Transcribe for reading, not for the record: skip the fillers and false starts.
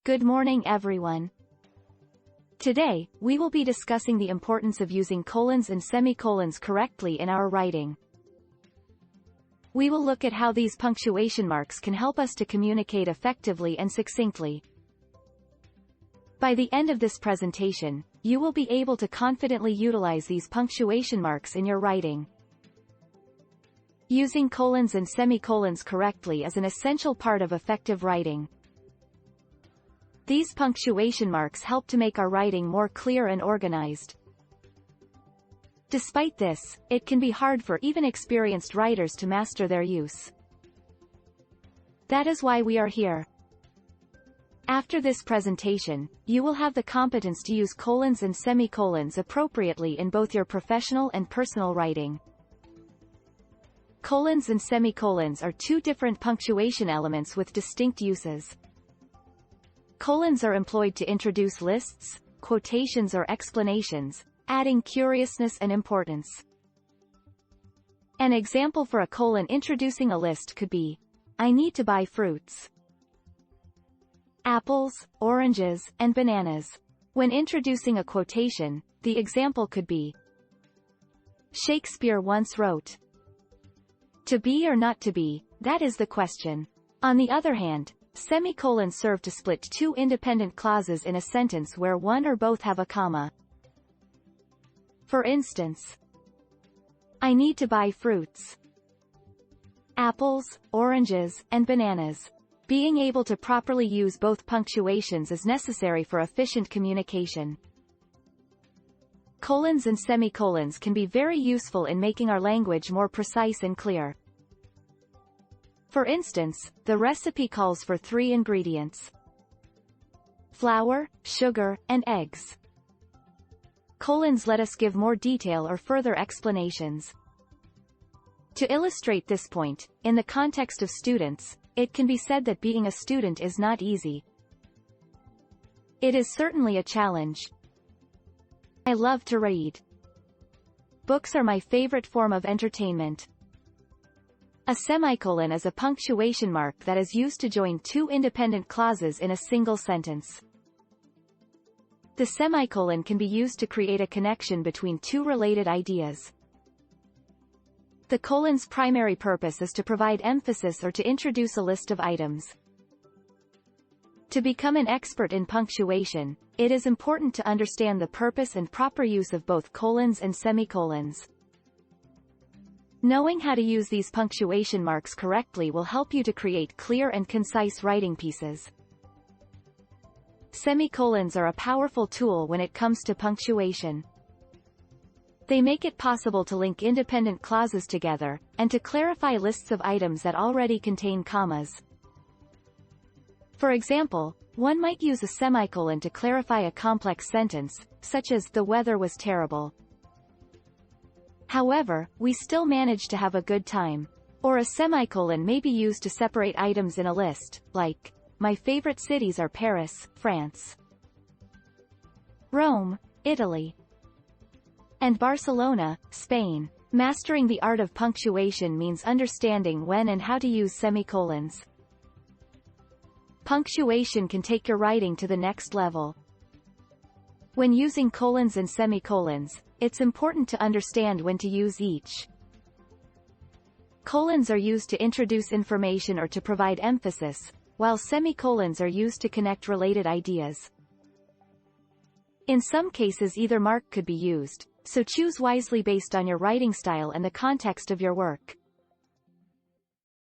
Good morning everyone. Today, we will be discussing the importance of using colons and semicolons correctly in our writing. We will look at how these punctuation marks can help us to communicate effectively and succinctly. By the end of this presentation, you will be able to confidently utilize these punctuation marks in your writing. Using colons and semicolons correctly is an essential part of effective writing. These punctuation marks help to make our writing more clear and organized. Despite this, it can be hard for even experienced writers to master their use. That is why we are here. After this presentation, you will have the competence to use colons and semicolons appropriately in both your professional and personal writing. Colons and semicolons are two different punctuation elements with distinct uses. Colons are employed to introduce lists, quotations or explanations, adding curiousness and importance. An example for a colon introducing a list could be, I need to buy fruits. Apples, oranges, and bananas. When introducing a quotation, the example could be, Shakespeare once wrote, to be or not to be, that is the question. On the other hand, semicolons serve to split two independent clauses in a sentence where one or both have a comma. For instance, I need to buy fruits. Apples, oranges, and bananas. Being able to properly use both punctuations is necessary for efficient communication. Colons and semicolons can be very useful in making our language more precise and clear. For instance, the recipe calls for 3 ingredients: flour, sugar, and eggs. Colons let us give more detail or further explanations. To illustrate this point, in the context of students, it can be said that being a student is not easy. It is certainly a challenge. I love to read. Books are my favorite form of entertainment. A semicolon is a punctuation mark that is used to join two independent clauses in a single sentence. The semicolon can be used to create a connection between two related ideas. The colon's primary purpose is to provide emphasis or to introduce a list of items. To become an expert in punctuation, it is important to understand the purpose and proper use of both colons and semicolons. Knowing how to use these punctuation marks correctly will help you to create clear and concise writing pieces. Semicolons are a powerful tool when it comes to punctuation. They make it possible to link independent clauses together, and to clarify lists of items that already contain commas. For example, one might use a semicolon to clarify a complex sentence, such as, the weather was terrible. However, we still managed to have a good time. Or a semicolon may be used to separate items in a list, like, my favorite cities are Paris, France, Rome, Italy, and Barcelona, Spain. Mastering the art of punctuation means understanding when and how to use semicolons. Punctuation can take your writing to the next level. When using colons and semicolons, it's important to understand when to use each. Colons are used to introduce information or to provide emphasis, while semicolons are used to connect related ideas. In some cases either mark could be used, so choose wisely based on your writing style and the context of your work.